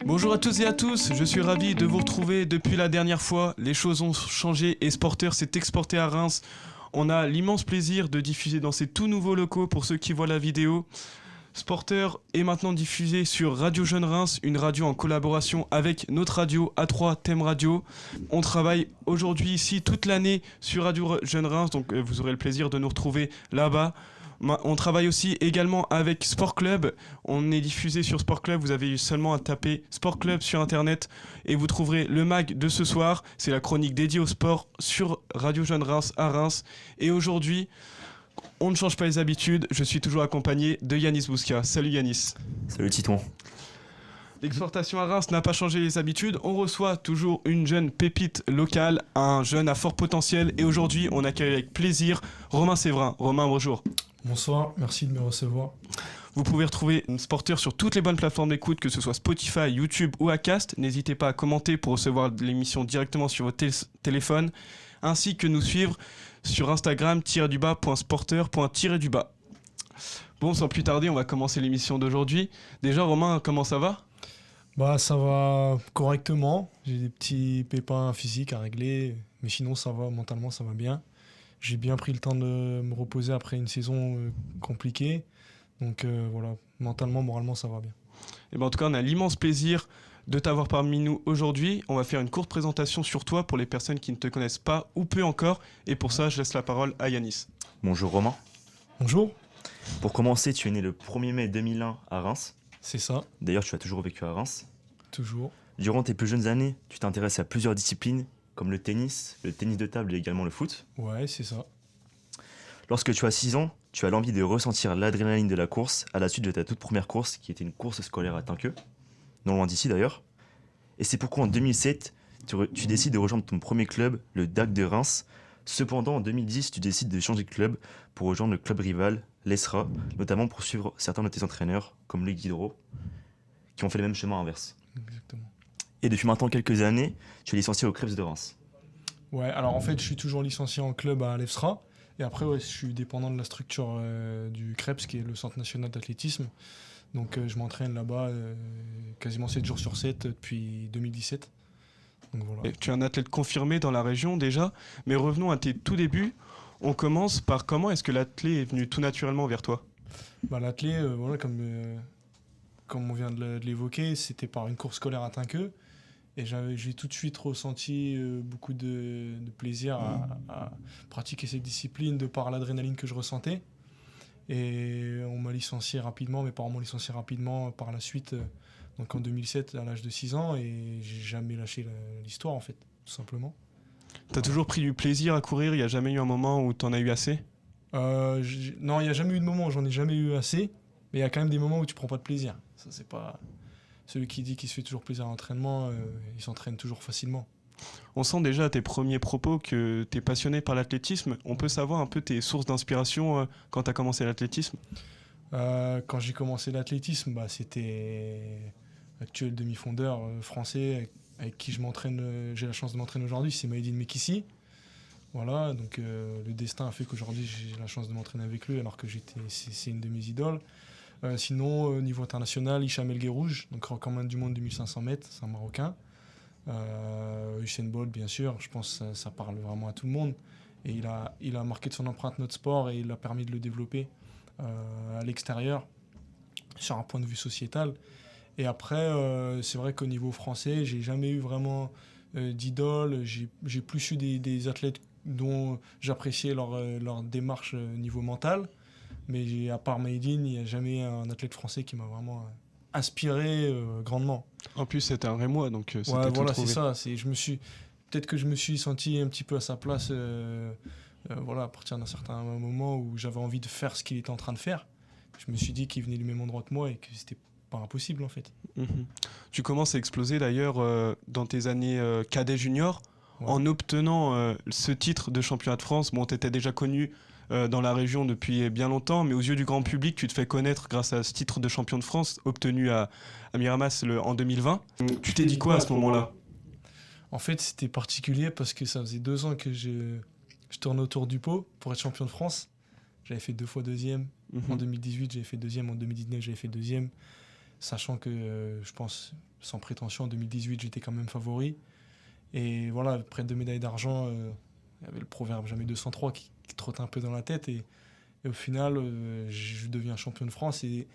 Bonjour à tous et à tous, je suis ravi de vous retrouver depuis la dernière fois. Les choses ont changé et Sporter s'est exporté à Reims. On a l'immense plaisir de diffuser dans ces tout nouveaux locaux pour ceux qui voient la vidéo. Sporter est maintenant diffusé sur Radio Jeune Reims, une radio en collaboration avec notre radio A3 Thème Radio. On travaille aujourd'hui ici toute l'année sur Radio Jeune Reims, donc vous aurez le plaisir de nous retrouver là-bas. On travaille aussi également avec Sport Club. On est diffusé sur Sport Club. Vous avez seulement à taper Sport Club sur internet et vous trouverez le mag de ce soir. C'est la chronique dédiée au sport sur Radio Jeune Reims à Reims. Et aujourd'hui, on ne change pas les habitudes. Je suis toujours accompagné de Yanis Bouska. Salut Yanis. Salut Titon. L'exportation à Reims n'a pas changé les habitudes. On reçoit toujours une jeune pépite locale, un jeune à fort potentiel. Et aujourd'hui, on accueille avec plaisir Romain Séverin. Romain, bonjour. Bonsoir, merci de me recevoir. Vous pouvez retrouver Sporter sur toutes les bonnes plateformes d'écoute, que ce soit Spotify, YouTube ou Acast. N'hésitez pas à commenter pour recevoir l'émission directement sur votre téléphone, ainsi que nous suivre sur Instagram _sporter._. Bon, sans plus tarder, on va commencer l'émission d'aujourd'hui. Déjà, Romain, comment ça va ? Ça va correctement. J'ai des petits pépins physiques à régler, mais sinon ça va, mentalement ça va bien. J'ai bien pris le temps de me reposer après une saison compliquée. Donc voilà, mentalement, moralement, ça va bien. Et en tout cas, on a l'immense plaisir de t'avoir parmi nous aujourd'hui. On va faire une courte présentation sur toi pour les personnes qui ne te connaissent pas ou peu encore. Et pour ça, je laisse la parole à Yanis. Bonjour Romain. Bonjour. Pour commencer, tu es né le 1er mai 2001 à Reims. C'est ça. D'ailleurs, tu as toujours vécu à Reims. Toujours. Durant tes plus jeunes années, tu t'intéresses à plusieurs disciplines, comme le tennis de table et également le foot. Ouais, c'est ça. Lorsque tu as 6 ans, tu as l'envie de ressentir l'adrénaline de la course à la suite de ta toute première course, qui était une course scolaire à Tinqueux, non loin d'ici d'ailleurs. Et c'est pourquoi en 2007, tu décides de rejoindre ton premier club, le DAC de Reims. Cependant, en 2010, tu décides de changer de club pour rejoindre le club rival, l'ESRA, notamment pour suivre certains de tes entraîneurs, comme Luc Guidreau, qui ont fait le même chemin inverse. Exactement. Et depuis maintenant quelques années, tu es licencié au Crêpes de Reims. Ouais, alors en fait, je suis toujours licencié en club à l'EFSRA. Et après, ouais, je suis dépendant de la structure du CREPS, qui est le Centre National d'Athlétisme. Donc je m'entraîne là-bas quasiment 7 jours sur 7 depuis 2017. Donc, voilà. Et tu es un athlète confirmé dans la région déjà, mais revenons à tes tout débuts. On commence par comment est-ce que l'athlète est venu tout naturellement vers toi ? L'athlète, voilà, comme on vient de l'évoquer, c'était par une course scolaire à Tinqueux. Et j'ai tout de suite ressenti beaucoup de plaisir à pratiquer cette discipline de par l'adrénaline que je ressentais. Et on m'a licencié rapidement, mes parents m'ont licencié rapidement par la suite, donc en 2007 à l'âge de 6 ans, et j'ai jamais lâché l'histoire en fait, tout simplement. T'as toujours pris du plaisir à courir, il n'y a jamais eu un moment où t'en as eu assez ? Non, il n'y a jamais eu de moment où j'en ai jamais eu assez, mais il y a quand même des moments où tu prends pas de plaisir. Ça, c'est pas... Celui qui dit qu'il se fait toujours plaisir à l'entraînement, il s'entraîne toujours facilement. On sent déjà à tes premiers propos que tu es passionné par l'athlétisme. On peut savoir un peu tes sources d'inspiration quand tu as commencé l'athlétisme ? Quand j'ai commencé l'athlétisme, c'était l'actuel demi-fondeur français avec qui je m'entraîne, j'ai la chance de m'entraîner aujourd'hui, c'est Maïdine Mekissi. Voilà, donc le destin a fait qu'aujourd'hui j'ai la chance de m'entraîner avec lui alors que c'est une de mes idoles. Sinon, au niveau international, Hicham El Guerrouj, donc recordman du monde du 1500 mètres, c'est un Marocain. Usain Bolt, bien sûr, je pense que ça parle vraiment à tout le monde. Et il a marqué de son empreinte notre sport et il a permis de le développer à l'extérieur, sur un point de vue sociétal. Et après, c'est vrai qu'au niveau français, j'ai jamais eu vraiment d'idole. J'ai plus eu des athlètes dont j'appréciais leur démarche niveau mental. Mais à part Maïdine, il n'y a jamais un athlète français qui m'a vraiment inspiré grandement. En plus, c'était un Rémois, donc c'était ouais, tout voilà, trouvé. c'est ça. Peut-être que je me suis senti un petit peu à sa place à partir d'un certain moment où j'avais envie de faire ce qu'il était en train de faire. Je me suis dit qu'il venait du même endroit que moi et que c'était pas impossible en fait. Mm-hmm. Tu commences à exploser d'ailleurs dans tes années cadet junior, en obtenant ce titre de championnat de France. Bon, tu étais déjà connu dans la région depuis bien longtemps, mais aux yeux du grand public, tu te fais connaître grâce à ce titre de champion de France obtenu à Miramas en 2020. Tu t'es dit quoi à ce moment-là ? En fait, c'était particulier parce que ça faisait 2 ans que je tournais autour du pot pour être champion de France. J'avais fait 2 fois deuxième. En 2018, j'avais fait deuxième. En 2019, j'avais fait deuxième. Sachant que, je pense, sans prétention, en 2018, j'étais quand même favori. Et voilà, près de 2 médailles d'argent, il y avait le proverbe jamais 203 qui trottait un peu dans la tête. Et au final, je deviens champion de France. Et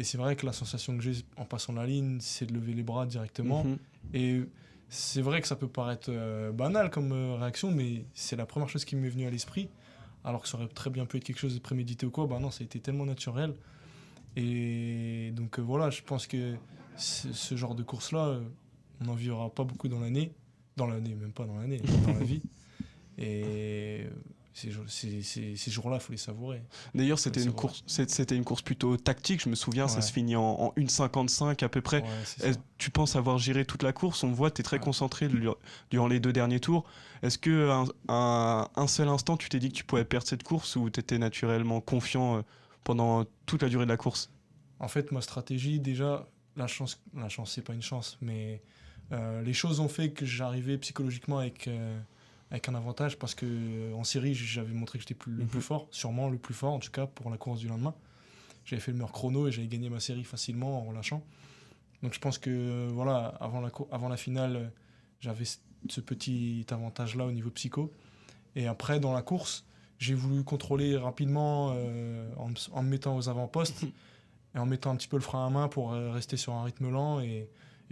c'est vrai que la sensation que j'ai en passant la ligne, c'est de lever les bras directement. Mhm. Et c'est vrai que ça peut paraître banal comme réaction, mais c'est la première chose qui m'est venue à l'esprit. Alors que ça aurait très bien pu être quelque chose de prémédité ou quoi. Bah non, ça a été tellement naturel. Et donc voilà, je pense que ce genre de course-là, on n'en vivra pas beaucoup dans l'année. Dans l'année, même pas dans l'année, dans la vie. Et ces jours-là, il faut les savourer. D'ailleurs, C'est vrai. c'était une course plutôt tactique. Je me souviens, ça Ouais. se finit en 1,55 à peu près. Ouais, c'est ça. Tu penses avoir géré toute la course? On voit, tu es très Ouais. concentré durant les 2 derniers tours. Est-ce que un seul instant, tu t'es dit que tu pouvais perdre cette course ou tu étais naturellement confiant pendant toute la durée de la course? En fait, ma stratégie, déjà, la chance, c'est pas une chance, mais les choses ont fait que j'arrivais psychologiquement avec un avantage parce que en série, j'avais montré que j'étais le plus fort, sûrement le plus fort, en tout cas pour la course du lendemain. J'avais fait le meilleur chrono et j'avais gagné ma série facilement en relâchant. Donc je pense que voilà, avant la finale, j'avais ce petit avantage-là au niveau psycho. Et après, dans la course, j'ai voulu contrôler rapidement en me mettant aux avant-postes et en mettant un petit peu le frein à main pour rester sur un rythme lent et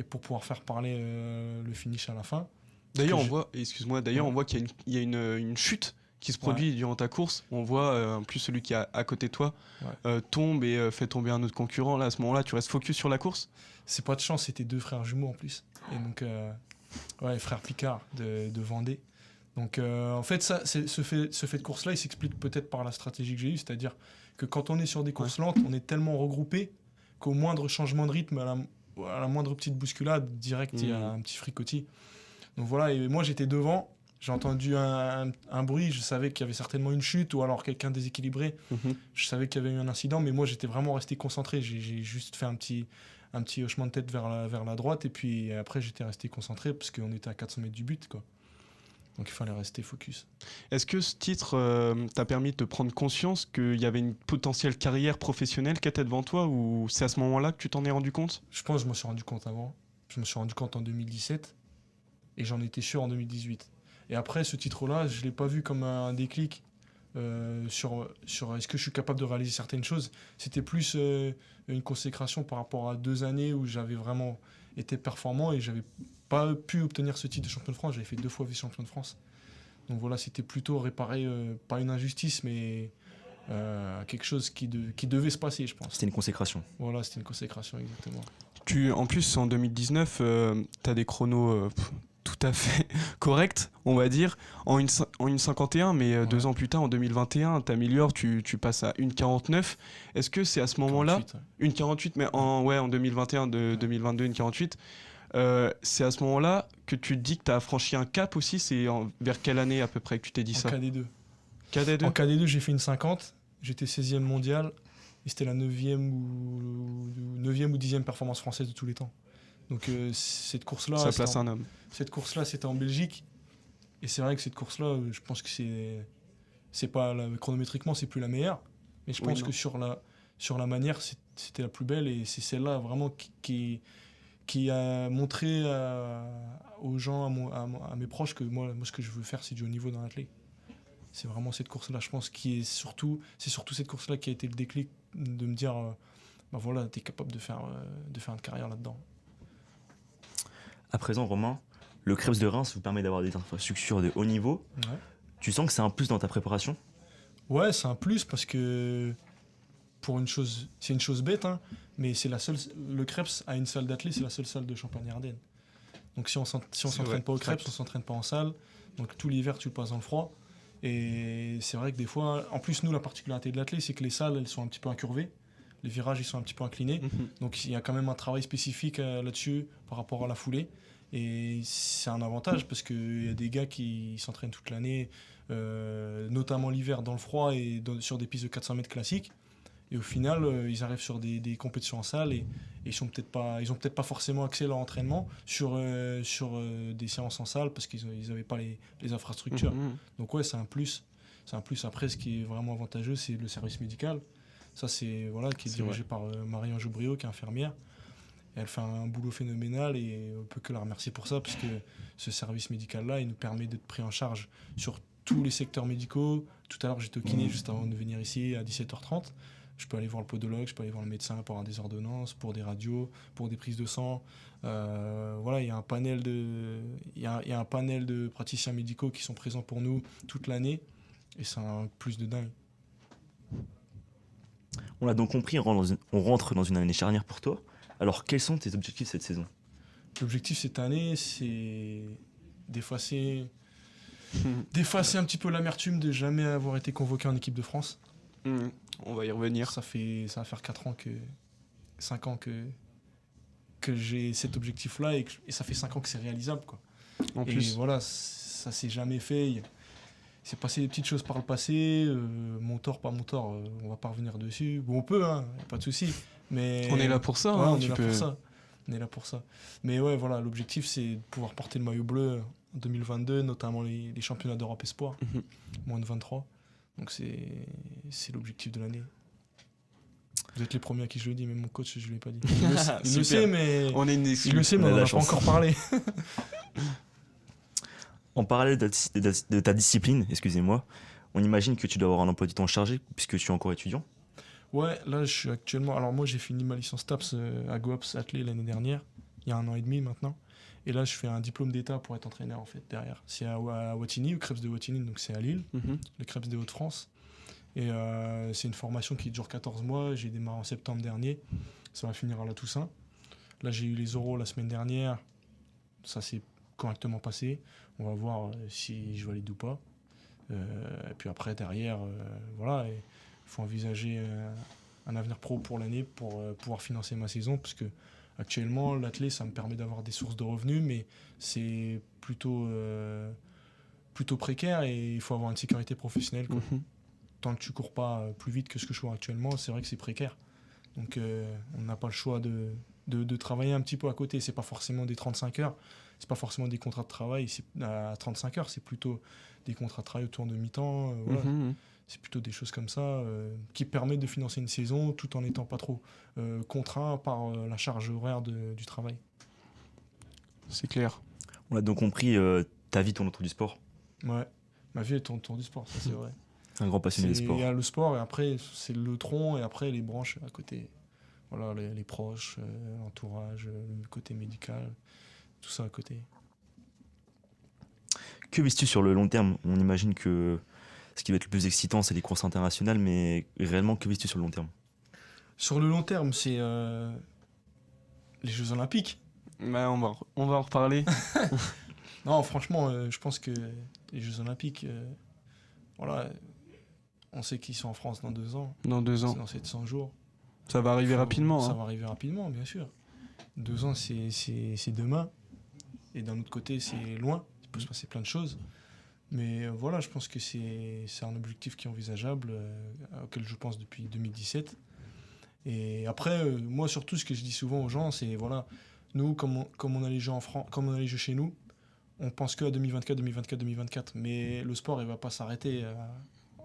pour pouvoir faire parler le finish à la fin. D'ailleurs, que on j'ai- voit, excuse-moi, d'ailleurs, Ouais. on voit qu'il y a une chute qui se produit durant ta course. On voit en plus celui qui est à côté de toi Ouais. tombe et fait tomber un autre concurrent. Là, à ce moment-là, tu restes focus sur la course. C'est pas de chance, c'était 2 frères jumeaux en plus. Et donc, ouais, frère Picard de Vendée. Donc, en fait, ce fait de course-là, il s'explique peut-être par la stratégie que j'ai eue. C'est-à-dire que quand on est sur des courses lentes, on est tellement regroupé qu'au moindre changement de rythme, à la moindre petite bousculade, direct, il y a un petit fricotis. Donc voilà, et moi j'étais devant, j'ai entendu un bruit, je savais qu'il y avait certainement une chute ou alors quelqu'un déséquilibré. Je savais qu'il y avait eu un incident, mais moi j'étais vraiment resté concentré. J'ai juste fait un petit hochement de tête vers la droite et puis après j'étais resté concentré parce qu'on était à 400 mètres du but, quoi. Donc il fallait rester focus. Est-ce que ce titre t'a permis de prendre conscience qu'il y avait une potentielle carrière professionnelle qui était devant toi ou c'est à ce moment-là que tu t'en es rendu compte? Je pense que je me suis rendu compte avant. Je me suis rendu compte en 2017 et j'en étais sûr en 2018. Et après, ce titre-là, je ne l'ai pas vu comme un déclic sur est-ce que je suis capable de réaliser certaines choses. C'était plus une consécration par rapport à 2 années où j'avais vraiment été performant et j'avais pas pu obtenir ce titre de champion de France. J'avais fait 2 fois vice-champion de France. Donc voilà, c'était plutôt réparer, pas une injustice, mais quelque chose qui devait se passer, je pense. C'était une consécration. Voilà, c'était une consécration, exactement. En plus, en 2019, tu as des chronos tout à fait corrects, on va dire, en une 51, mais 2 ans plus tard, en 2021, tu améliores, tu passes à 1,49. Est-ce que c'est à ce moment-là, 48, 1,48, mais en 2021, 2022, 1,48, c'est à ce moment-là que tu te dis que tu as franchi un cap aussi? Vers quelle année à peu près que tu t'es dit en ça? KD2. KD2. En KD2, j'ai fait une 50. J'étais 16e mondial. Et c'était la 9e ou 10e performance française de tous les temps. Donc cette course-là... Ça place un homme. Cette course-là, c'était en Belgique. Et c'est vrai que cette course-là, je pense que c'est pas... chronométriquement, c'est plus la meilleure. Mais je pense que sur la manière, c'était la plus belle. Et c'est celle-là vraiment qui a montré aux gens, à mes proches, que moi, ce que je veux faire, c'est du haut niveau dans l'athlète. C'est vraiment cette course-là, je pense, c'est surtout cette course-là qui a été le déclic de me dire, bah voilà, t'es capable de faire une carrière là-dedans. À présent, Romain, le Krebs de Reims vous permet d'avoir des infrastructures de haut niveau. Ouais. Tu sens que c'est un plus dans ta préparation? Ouais, c'est un plus parce que c'est une chose bête, hein, mais le Krebs a une salle d'athlète, c'est la seule salle de Champagne-Ardenne. Donc si on s'entraîne pas au Krebs, on s'entraîne pas en salle. Donc tout l'hiver, tu le passes dans le froid. Et c'est vrai que des fois, en plus, nous, la particularité de l'athlète, c'est que les salles, elles sont un petit peu incurvées. Les virages, ils sont un petit peu inclinés. Donc il y a quand même un travail spécifique là-dessus par rapport à la foulée. Et c'est un avantage parce qu'il y a des gars qui s'entraînent toute l'année, notamment l'hiver dans le froid et sur des pistes de 400 mètres classiques. Et au final, ils arrivent sur des compétitions en salle et ils ont peut-être pas forcément accès à leur entraînement sur des séances en salle parce qu'ils n'avaient pas les infrastructures. Donc ouais, c'est un plus. C'est un plus. Après, ce qui est vraiment avantageux, c'est le service médical. Ça, qui est dirigé par Marie-Ange Brio, qui est infirmière. Elle fait un boulot phénoménal et on peut que la remercier pour ça, parce que ce service médical-là, il nous permet d'être pris en charge sur tous les secteurs médicaux. Tout à l'heure, j'étais au kiné juste avant de venir ici à 17h30. Je peux aller voir le podologue, je peux aller voir le médecin pour avoir des ordonnances, pour des radios, pour des prises de sang. Voilà, il y a un panel de praticiens médicaux qui sont présents pour nous toute l'année. Et c'est un plus de dingue. On l'a donc compris, on rentre dans une année charnière pour toi. Alors, quels sont tes objectifs cette saison? L'objectif cette année, c'est d'effacer un petit peu l'amertume de jamais avoir été convoqué en équipe de France. On va y revenir. Ça va faire 5 ans que j'ai cet objectif-là et ça fait 5 ans que c'est réalisable, quoi. En Et plus, voilà, ça s'est jamais fait. Il s'est passé des petites choses par le passé. Mon tort, pas mon tort, on va pas revenir dessus. Bon, on peut, hein, y a pas de souci. Mais on est là pour ça. ouais, hein, on tu est là peux- pour ça. On est là pour ça. Mais ouais, voilà, l'objectif, c'est de pouvoir porter le maillot bleu en 2022, notamment les championnats d'Europe Espoir, Mhm. moins de 23. Donc c'est l'objectif de l'année. Vous êtes les premiers à qui je le dis, mais mon coach, je ne lui ai pas dit. Il le Super. sait, mais On est une il exclu. le sait, mais On a on la n'en a pas chance. encore parlé. En parallèle de ta discipline, excusez-moi, on imagine que tu dois avoir un emploi du temps chargé puisque tu es encore étudiant. Ouais, là, je suis actuellement. Alors, moi, j'ai fini ma licence TAPS à GoAps Athlé l'année dernière, il y a 1 an et demi maintenant. Et là, je fais un diplôme d'état pour être entraîneur, en fait, derrière. C'est à Wattignies, au Crêpes de Wattignies, donc c'est à Lille, Mhm. le Crêpes des Hauts-de-France. Et c'est une formation qui dure 14 mois. J'ai démarré en septembre dernier. Ça va finir à la Toussaint. Là, j'ai eu les oraux la semaine dernière. Ça s'est correctement passé. On va voir si je valide ou pas. Et puis après, derrière, voilà, il faut envisager un avenir pro pour l'année pour pouvoir financer ma saison. Parce que actuellement, l'athlé, ça me permet d'avoir des sources de revenus, mais c'est plutôt précaire et il faut avoir une sécurité professionnelle, quoi. Mhm. Tant que tu cours pas plus vite que ce que je cours actuellement, c'est vrai que c'est précaire. Donc on n'a pas le choix de travailler un petit peu à côté. C'est pas forcément des 35 heures, c'est pas forcément des contrats de travail à 35 heures, c'est plutôt des contrats de travail autour de mi-temps. Voilà. Mhm. C'est plutôt des choses comme ça qui permettent de financer une saison tout en n'étant pas trop contraint par la charge horaire du travail. C'est clair. On l'a donc compris, ta vie tourne autour du sport. Ouais, ma vie est tourne autour du sport, ça c'est vrai. Un grand passionné de Il sport. y a le sport et après c'est le tronc et après les branches à côté. Voilà, les proches, l'entourage, le côté médical, tout ça à côté. Que vises-tu sur le long terme? On imagine que ce qui va être le plus excitant, c'est les courses internationales, mais réellement, que vises-tu sur le long terme? Sur le long terme, c'est les Jeux Olympiques. Bah, on va en reparler. Non, franchement, je pense que les Jeux Olympiques, voilà, on sait qu'ils sont en France dans 2 ans, Dans 2 c'est ans. dans 700 jours. Ça va arriver rapidement. Ça hein. va arriver rapidement, bien sûr. 2 ans, c'est demain. Et d'un autre côté, c'est loin. Il peut se passer plein de choses. Mais voilà, je pense que c'est un objectif qui est envisageable, auquel je pense depuis 2017. Et après, moi, surtout, ce que je dis souvent aux gens, c'est voilà, nous, comme on a les jeux en France, comme on a les jeux chez nous, on pense que à 2024, 2024, 2024. Mais le sport, il va pas s'arrêter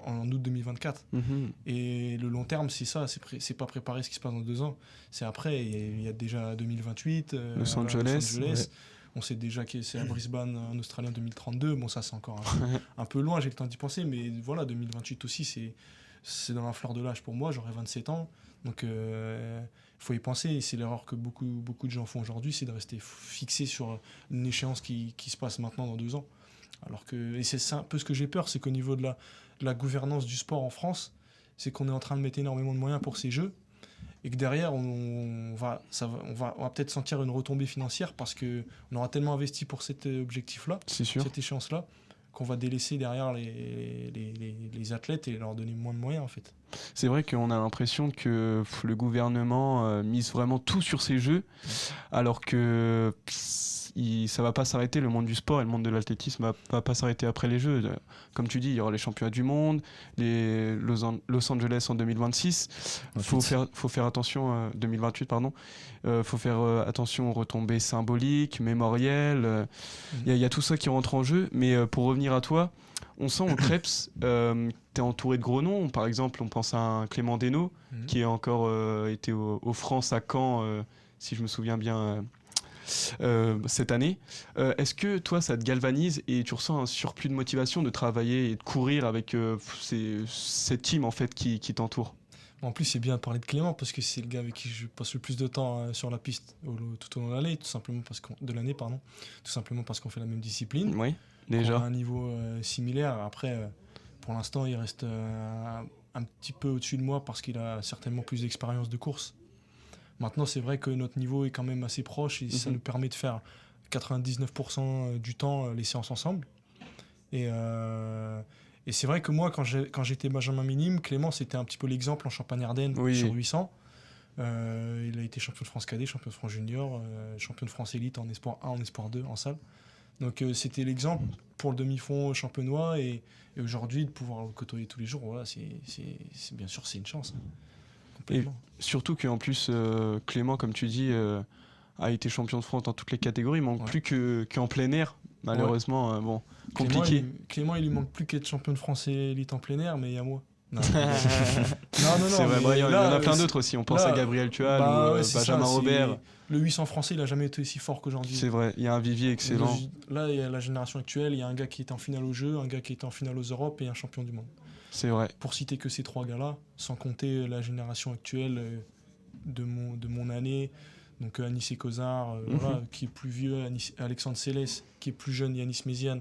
en août 2024. Mhm. Et le long terme, c'est ça, c'est pas préparer ce qui se passe dans 2 ans. C'est après, il y a déjà 2028, Los Angeles, ouais. On sait déjà que c'est à Brisbane en Australie en 2032. Bon, ça, c'est encore un peu loin, j'ai le temps d'y penser, mais voilà, 2028 aussi, c'est dans la fleur de l'âge pour moi. J'aurai 27 ans, donc il faut y penser. Et c'est l'erreur que beaucoup de gens font aujourd'hui, c'est de rester fixé sur une échéance qui se passe maintenant dans 2 ans. Alors que, et c'est ça un peu ce que j'ai peur, c'est qu'au niveau de la gouvernance du sport en France, c'est qu'on est en train de mettre énormément de moyens pour ces jeux et que derrière on va peut-être sentir une retombée financière parce qu'on aura tellement investi pour cet objectif-là, C'est sûr. cette échéance-là, qu'on va délaisser derrière les athlètes et leur donner moins de moyens en fait. C'est vrai qu'on a l'impression que le gouvernement mise vraiment tout sur ces jeux, alors que ça va pas s'arrêter. Le monde du sport et le monde de l'athlétisme va pas s'arrêter après les jeux. Comme tu dis, il y aura les championnats du monde, les Los Angeles en 2026. Faut faire attention, 2028 pardon. Faut faire attention aux retombées symboliques, mémorielles. Il y a tout ça qui rentre en jeu. Mais pour revenir à toi, on sent au Krebs, tu es entouré de gros noms. Par exemple, on pense à un Clément Desnaux, qui a encore été au France à Caen si je me souviens bien, cette année. Est-ce que toi, ça te galvanise et tu ressens un surplus de motivation de travailler et de courir avec cette team en fait qui t'entoure? En plus, c'est bien de parler de Clément parce que c'est le gars avec qui je passe le plus de temps sur la piste tout au long de l'année, de l'année, pardon, tout simplement parce qu'on fait la même discipline. Oui, On a déjà. un niveau similaire. Après, pour l'instant, il reste un petit peu au-dessus de moi parce qu'il a certainement plus d'expérience de course. Maintenant, c'est vrai que notre niveau est quand même assez proche et ça nous permet de faire 99% du temps les séances ensemble. Et c'est vrai que moi, quand j'étais Benjamin Minime, Clément, c'était un petit peu l'exemple en Champagne-Ardenne Oui. sur 800. Il a été champion de France cadet, champion de France junior, champion de France élite en espoir 1, en espoir 2, en salle. Donc c'était l'exemple pour le demi-fond champenois et aujourd'hui de pouvoir le côtoyer tous les jours, voilà, c'est bien sûr c'est une chance. Complètement. Et surtout qu'en plus, Clément, comme tu dis, a été champion de France dans toutes les catégories. Il manque plus qu'en plein air. Malheureusement, bon, compliqué. Clément, il lui manque plus qu'être champion de France élite en plein air, mais il y a moi. Non, non, c'est vrai, il y en a plein d'autres aussi. On pense à Gabriel Tual ou Benjamin Robert. Le 800 français, il n'a jamais été aussi fort qu'aujourd'hui. C'est vrai, il y a un vivier excellent. Là, il y a la génération actuelle, il y a un gars qui est en finale aux Jeux, un gars qui est en finale aux Europes et un champion du monde. C'est vrai. Pour citer que ces 3 gars-là, sans compter la génération actuelle de mon année, donc Anis Kozar, voilà, qui est plus vieux, Alexandre Célès, qui est plus jeune, Yanis Méziane.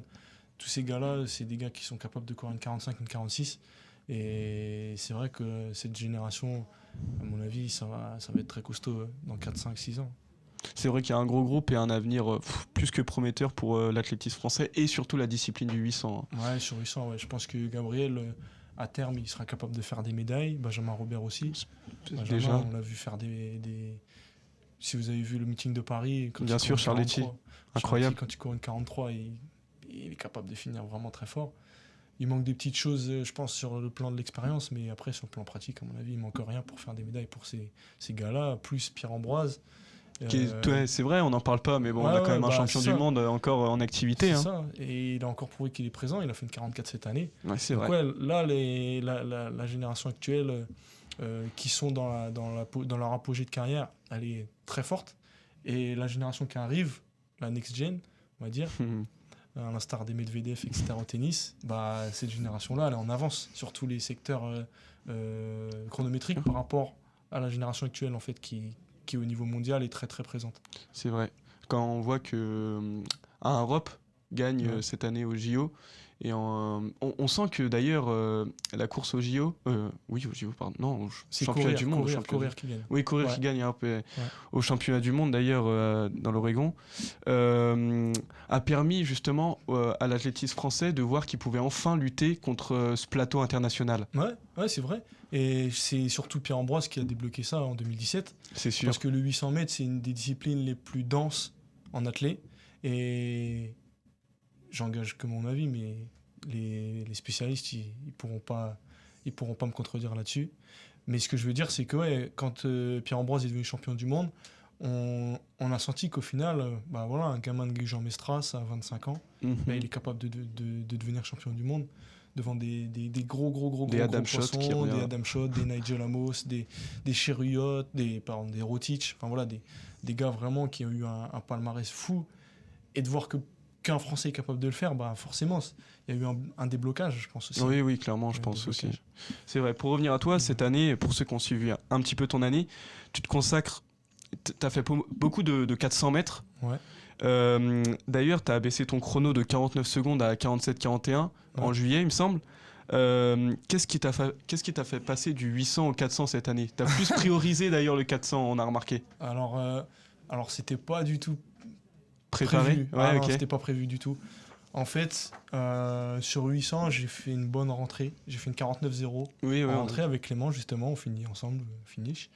Tous ces gars-là, c'est des gars qui sont capables de courir une 45, une 46. Et c'est vrai que cette génération, à mon avis, ça va être très costaud dans 4, 5, 6 ans. C'est vrai qu'il y a un gros groupe et un avenir plus que prometteur pour l'athlétisme français et surtout la discipline du 800. Ouais, sur 800, ouais. Je pense que Gabriel, à terme, il sera capable de faire des médailles. Benjamin Robert aussi. Déjà. On l'a vu faire des... Si vous avez vu le meeting de Paris... Bien sûr, Charletti. Incroyable. Quand il court une 43, il est capable de finir vraiment très fort. Il manque des petites choses, je pense, sur le plan de l'expérience, mais après, sur le plan pratique, à mon avis, il manque rien pour faire des médailles pour ces gars-là, plus Pierre-Ambroise. C'est vrai, on n'en parle pas, mais bon, on a quand même un champion du monde encore en activité. C'est ça, et il a encore prouvé qu'il est présent, il a fait une 44 cette année. Ouais, c'est vrai. Ouais, là, la génération actuelle qui sont dans leur apogée de carrière, elle est très forte. Et la génération qui arrive, la next gen, on va dire, à l'instar des Medvedev, etc. au tennis, bah, cette génération-là, elle est en avance sur tous les secteurs chronométriques par rapport à la génération actuelle, en fait, qui au niveau mondial est très très présente. C'est vrai. Quand on voit que un Europe gagne cette année au JO, et on sent que d'ailleurs la course au JO, oui au JO pardon, non, c'est championnat du monde, courir qui gagne. Oui, courir qui gagne au championnat du monde d'ailleurs dans l'Oregon, a permis justement à l'athlétisme français de voir qu'il pouvait enfin lutter contre ce plateau international. Ouais, c'est vrai. Et c'est surtout Pierre-Ambroise qui a débloqué ça en 2017. C'est sûr. Parce que le 800 mètres, c'est une des disciplines les plus denses en athlée. Et j'engage que mon avis, mais les spécialistes, ils pourront pas me contredire là-dessus. Mais ce que je veux dire, c'est que quand Pierre-Ambroise est devenu champion du monde, on a senti qu'au final, voilà, un gamin de Jean Mestras à 25 ans, il est capable de devenir champion du monde devant des gros Adam Schott, poissons, des Adam Schott, des Nigel Amos, des Cheruiyot, des Rotich, enfin voilà, des gars vraiment qui ont eu un palmarès fou. Et de voir qu'un Français est capable de le faire, forcément, il y a eu un déblocage, je pense aussi. Oui, clairement, je pense aussi. C'est vrai. Pour revenir à toi, cette année, pour ceux qui ont suivi un petit peu ton année, tu te consacres, tu as fait beaucoup de 400 mètres. Ouais. D'ailleurs, tu as abaissé ton chrono de 49 secondes à 47-41 en juillet, il me semble. Qu'est-ce qui t'a fait passer du 800 au 400 cette année? Tu as plus priorisé d'ailleurs le 400, on a remarqué. Alors c'était pas du tout prévu. Non, c'était pas prévu du tout. En fait, sur 800, j'ai fait une bonne rentrée. J'ai fait une 49-0 en rentrée avec Clément, justement. On finit ensemble, finish.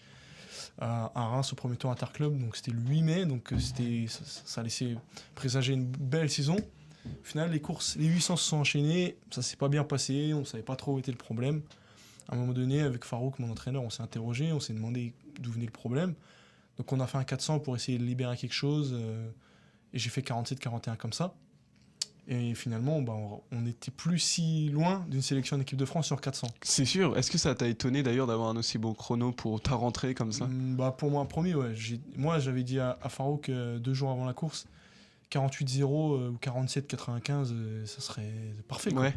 À Reims au premier tour Interclub, donc c'était le 8 mai, donc ça laissait présager une belle saison. Au final, les 800 se sont enchaînés, ça s'est pas bien passé, on savait pas trop où était le problème. À un moment donné, avec Farouk, mon entraîneur, on s'est interrogé, on s'est demandé d'où venait le problème. Donc on a fait un 400 pour essayer de libérer quelque chose, et j'ai fait 47-41 comme ça. Et finalement, bah, on n'était plus si loin d'une sélection d'équipe de France sur 400. C'est sûr. Est-ce que ça t'a étonné d'ailleurs d'avoir un aussi bon chrono pour ta rentrée comme ça? Bah, pour moi, premier, ouais. Moi, j'avais dit à Farouk 2 jours avant la course, 48-0 ou 47-95, ça serait parfait, quoi. Ouais.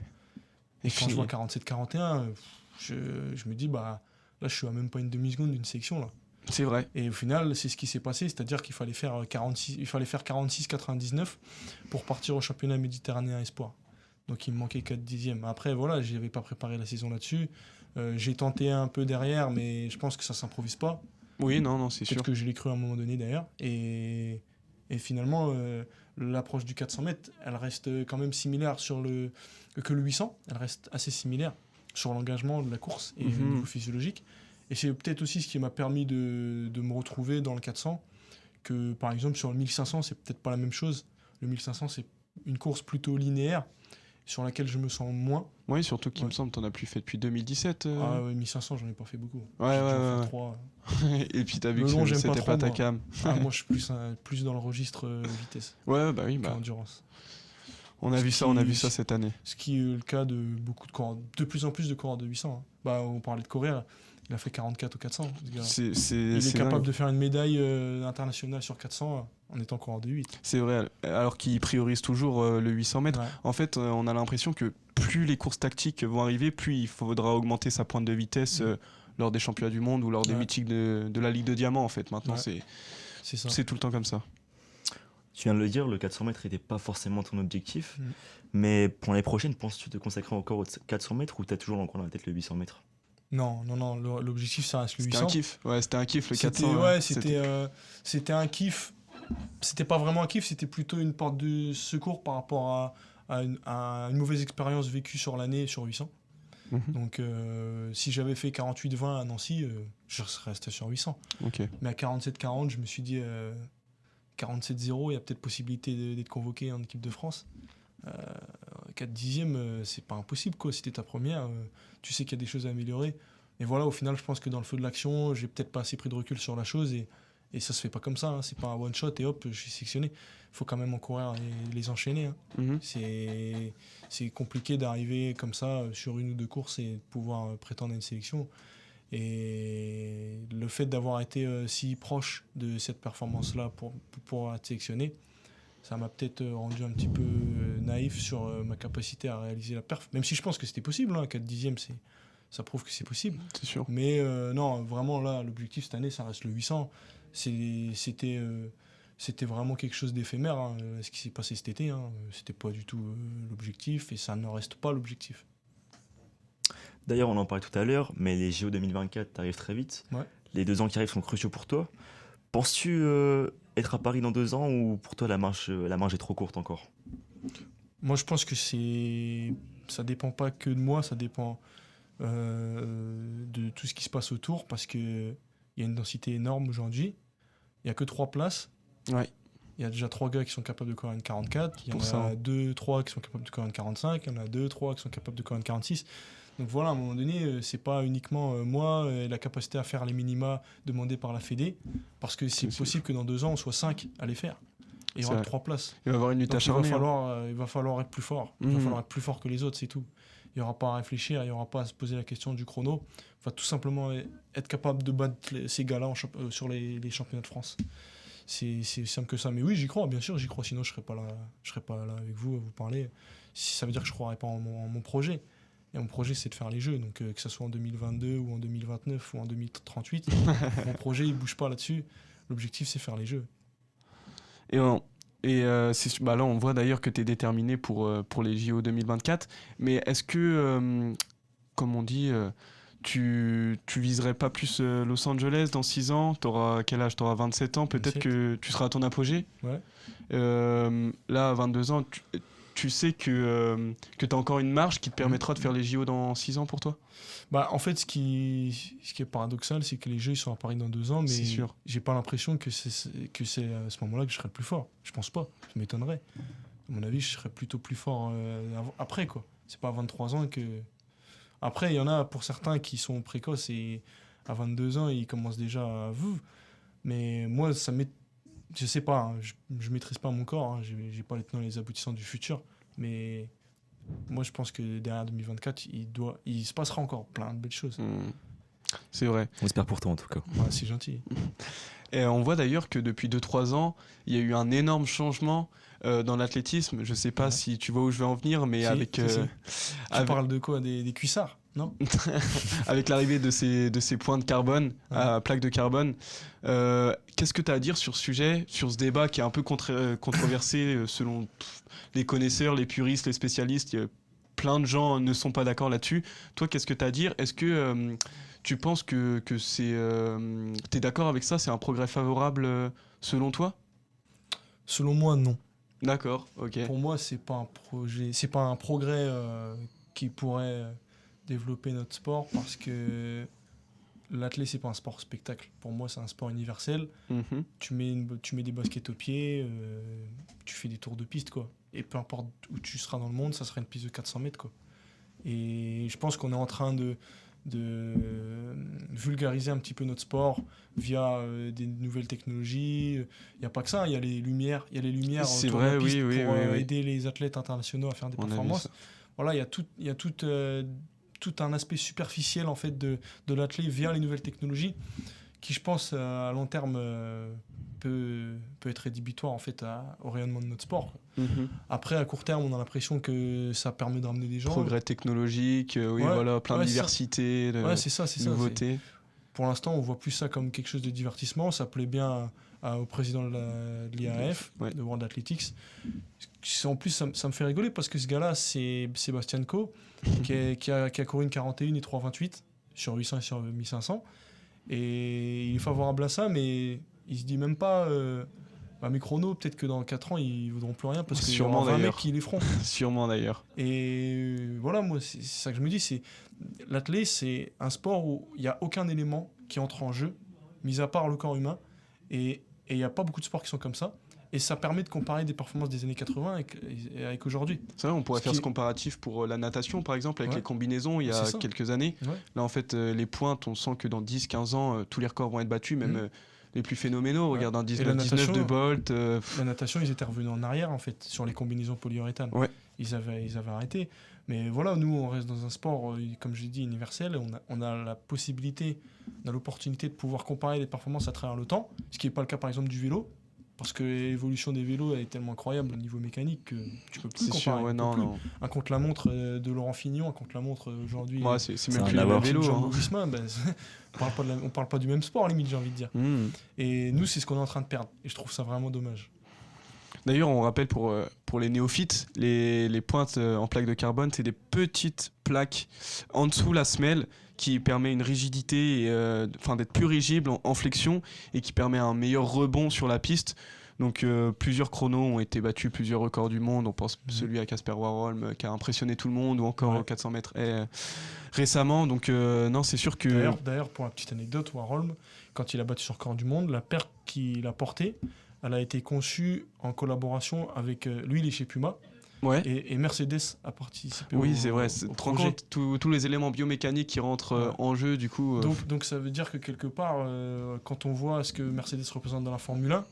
Et quand je vois 47-41, je me dis, bah, là, je suis à même pas une demi-seconde d'une sélection, là. C'est vrai. Et au final, c'est ce qui s'est passé, c'est-à-dire qu'il fallait faire 46-99 pour partir au championnat méditerranéen espoir. Donc il me manquait 4 dixièmes. Après, voilà, je n'avais pas préparé la saison là-dessus. J'ai tenté un peu derrière, mais je pense que ça ne s'improvise pas. Oui, non, c'est sûr. Peut-être que je l'ai cru à un moment donné d'ailleurs. Et finalement, l'approche du 400 mètres, elle reste quand même similaire que le 800. Elle reste assez similaire sur l'engagement de la course et le niveau physiologique. Et c'est peut-être aussi ce qui m'a permis de me retrouver dans le 400, que par exemple sur le 1500, c'est peut-être pas la même chose. Le 1500, c'est une course plutôt linéaire, sur laquelle je me sens moins. Oui, surtout qu'il Ouais. me semble que t'en as plus fait depuis 2017. Ah ouais, 1500, j'en ai pas fait beaucoup. Ouais, J'ai dû ouais, en faire ouais. 3. Et puis t'as vu Le que long, j'aime c'était pas pas trop, ta moi. cam. Ah, moi, je suis plus dans le registre vitesse Ouais, bah oui, qu'endurance. on a vu Ce ça qui- cette année. Ce qui est le cas de beaucoup de coureurs, de plus en plus de coureurs de 800. Hein. Bah, on parlait de courir, il a fait 44 au 400. Ce gars. Il est capable dingue. de faire une médaille internationale sur 400 en étant coureur de 8. C'est vrai, alors qu'il priorise toujours le 800 mètres. Ouais. En fait, on a l'impression que plus les courses tactiques vont arriver, plus il faudra augmenter sa pointe de vitesse lors des championnats du monde ou lors des Ouais. mythiques de la Ligue de Diamant. En fait, maintenant, Ouais. C'est ça. c'est tout le temps comme ça. Tu viens de le dire, le 400 mètres n'était pas forcément ton objectif. Mm. Mais pour l'année prochaine, penses-tu te consacrer encore au 400 mètres ou tu as toujours encore dans la tête le 800 mètres? Non, l'objectif, ça reste le C'était 800. un kiff. Ouais, c'était un kiff le C'était 400. ouais, c'était un kiff. C'était pas vraiment un kiff, c'était plutôt une porte de secours par rapport à une mauvaise expérience vécue sur l'année sur 800. Mhm. Donc si j'avais fait 48-20 à Nancy, je serais resté sur 800. Ok. Mais à 47-40, je me suis dit 47-0, il y a peut-être possibilité d'être convoqué en équipe de France. 4 dixièmes, c'est pas impossible, quoi. Si t'es ta première, tu sais qu'il y a des choses à améliorer. Et voilà, au final, je pense que dans le feu de l'action, j'ai peut-être pas assez pris de recul sur la chose et ça se fait pas comme ça. Hein. C'est pas un one shot et hop, je suis sélectionné. Il faut quand même en courir et les enchaîner. Hein. Mhm. C'est compliqué d'arriver comme ça sur une ou deux courses et de pouvoir prétendre à une sélection. Et le fait d'avoir été si proche de cette performance-là pour pouvoir être sélectionné, ça m'a peut-être rendu un petit peu naïf sur ma capacité à réaliser la perf. Même si je pense que c'était possible, hein, 4 dixièmes, ça prouve que c'est possible. C'est sûr. Mais non, vraiment là, l'objectif cette année, ça reste le 800. C'était vraiment quelque chose d'éphémère, hein, ce qui s'est passé cet été. Hein. C'était pas du tout l'objectif et ça ne reste pas l'objectif. D'ailleurs, on en parlait tout à l'heure, mais les JO 2024 arrivent très vite. Ouais. Les 2 ans qui arrivent sont cruciaux pour toi. Penses-tu être à Paris dans 2 ans ou pour toi la marge est trop courte encore? Moi, je pense que ça dépend pas que de moi, ça dépend de tout ce qui se passe autour parce qu'il y a une densité énorme aujourd'hui. Il n'y a que 3 places. Ouais. Il y a déjà 3 gars qui sont capables de courir une 44. Il y en Pour ça, a hein. 2-3 qui sont capables de courir une 45. Il y en a 2-3 qui sont capables de courir une 46. Donc voilà, à un moment donné, c'est pas uniquement moi et la capacité à faire les minima demandés par la Fédé, parce que c'est C'est possible que dans 2 ans, on soit 5 à les faire. Et il y aura C'est que 3 places. Il va y avoir une lutte Donc acharnée. il va falloir être plus fort. Il va Mhm. falloir être plus fort que les autres, c'est tout. Il n'y aura pas à réfléchir, il n'y aura pas à se poser la question du chrono. Il va tout simplement être capable de battre ces gars-là sur les championnats de France. C'est simple que ça. Mais oui, j'y crois, bien sûr, j'y crois. Sinon, je ne serais pas là avec vous à vous parler. Ça veut dire que je ne croirais pas en mon projet. Et mon projet, c'est de faire les Jeux. Donc, que ce soit en 2022 ou en 2029 ou en 2038, mon projet, il ne bouge pas là-dessus. L'objectif, c'est faire les Jeux. Bah là, on voit d'ailleurs que tu es déterminé pour les JO 2024. Mais est-ce que, comme on dit, tu viserais pas plus Los Angeles dans 6 ans? T'auras quel âge? T'auras 27 ans. Peut-être 27. que tu seras à ton apogée. Ouais. Là, à 22 ans, tu sais que tu as encore une marge qui te permettra de faire les JO dans 6 ans pour toi? Bah, en fait, ce qui est paradoxal, c'est que les Jeux ils sont à Paris dans 2 ans, mais C'est sûr. j'ai pas l'impression que c'est à ce moment-là que je serai le plus fort. Je pense pas. Ça m'étonnerait. À mon avis, je serais plutôt plus fort après, quoi. C'est pas à 23 ans que. Après, il y en a pour certains qui sont précoces et à 22 ans, ils commencent déjà à. Mais moi, je sais pas. Hein. Je maîtrise pas mon corps. Hein. J'ai pas les tenants et les aboutissants du futur. Mais moi, je pense que derrière 2024, il se passera encore plein de belles choses. C'est vrai. On espère pour toi en tout cas. Ouais, c'est gentil. Et on voit d'ailleurs que depuis 2-3 ans, il y a eu un énorme changement dans l'athlétisme. Je sais pas Ouais. si tu vois où je veux en venir, mais Si, avec, si. Tu avec, parles de quoi? Des cuissards, non? avec l'arrivée de ces points de carbone, à plaques de carbone. Qu'est-ce que tu as à dire sur ce sujet, sur ce débat qui est un peu controversé selon les connaisseurs, les puristes, les spécialistes? Plein de gens ne sont pas d'accord là-dessus. Toi, qu'est-ce que tu as à dire? Est-ce que tu penses que c'est... tu es d'accord avec ça? C'est un progrès favorable selon toi? Selon moi, non. D'accord, ok. Pour moi, c'est pas un progrès qui pourrait développer notre sport parce que l'athlé, c'est pas un sport spectacle. Pour moi, c'est un sport universel. Mhm. Tu mets des baskets aux pieds, tu fais des tours de piste, quoi. Et peu importe où tu seras dans le monde, ça sera une piste de 400 mètres, quoi. Et je pense qu'on est en train de vulgariser un petit peu notre sport via des nouvelles technologies. Il n'y a pas que ça, il y a les lumières, C'est autour de vrai, la piste oui, oui, pour oui, oui. aider les athlètes internationaux à faire des On a vu performances. ça. Voilà, il y a tout un aspect superficiel en fait de l'athlète via les nouvelles technologies qui, je pense, à long terme peut être rédhibitoire en fait au rayonnement de notre sport. Mhm. Après, à court terme, on a l'impression que ça permet de ramener des gens. Progrès technologique, oui, Ouais, voilà, plein de ouais, c'est ça. diversité, de Ouais, c'est ça, c'est ça. nouveautés. Pour l'instant, on voit plus ça comme quelque chose de divertissement. Ça plaît bien au président de l'IAAF, Ouais. de World Athletics. En plus, ça me fait rigoler parce que ce gars-là, c'est Sébastien Coe, qui a couru une 41 et 3,28 sur 800 et sur 1500. Et il est favorable à ça, mais il se dit même pas mes chronos, peut-être que dans 4 ans, ils voudront plus rien parce qu'il y Sûrement, aura 20 mecs d'ailleurs. qui les feront. Sûrement d'ailleurs. Et voilà, moi, c'est ça que je me dis, c'est l'athlé, c'est un sport où il n'y a aucun élément qui entre en jeu, mis à part le corps humain, et il n'y a pas beaucoup de sports qui sont comme ça. Et ça permet de comparer des performances des années 80 avec aujourd'hui. C'est vrai, on pourrait Ce faire qui ce est- comparatif pour la natation, par exemple, avec Ouais. les combinaisons il y a C'est ça. quelques années. Ouais. Là, en fait, les pointes, on sent que dans 10-15 ans, tous les records vont être battus, même Mhm. les plus phénoménaux. Ouais. Regarde un Et la 19 de natation- Bolt. La natation, ils étaient revenus en arrière, en fait, sur les combinaisons polyuréthane. Ouais. Ils avaient arrêté. Mais voilà, nous, on reste dans un sport, comme je l'ai dit, universel. On a la possibilité, on a l'opportunité de pouvoir comparer les performances à travers le temps, ce qui n'est pas le cas, par exemple, du vélo. Parce que l'évolution des vélos elle est tellement incroyable au niveau mécanique que tu peux plus C'est sûr, comparer. ouais, On peut non, plus. non. Un contre-la-montre de Laurent Fignon, un contre-la-montre aujourd'hui. Moi, c'est Ça même a plus rien à le voir. vélo. Jumbo Hein. Visma, on parle pas du même sport, limite, j'ai envie de dire. Hmm. Et nous, c'est ce qu'on est en train de perdre. Et je trouve ça vraiment dommage. D'ailleurs, on rappelle pour les néophytes, les pointes en plaques de carbone, c'est des petites plaques en dessous la semelle qui permet une rigidité, d'être plus rigide en flexion et qui permet un meilleur rebond sur la piste. Donc plusieurs chronos ont été battus, plusieurs records du monde. On pense celui à Casper Warholm qui a impressionné tout le monde, ou encore Ouais. au 400 mètres récemment. Donc non, c'est sûr que... D'ailleurs, pour la petite anecdote, Warholm, quand il a battu sur record du monde, la paire qu'il a portée, elle a été conçue en collaboration avec lui, il est chez Puma, Ouais. et Mercedes a participé Oui, au, c'est vrai. au Tu te rends projet. compte, tous les éléments biomécaniques qui rentrent Ouais. en jeu, du coup... Donc ça veut dire que quelque part, quand on voit ce que Mercedes représente dans la Formule 1,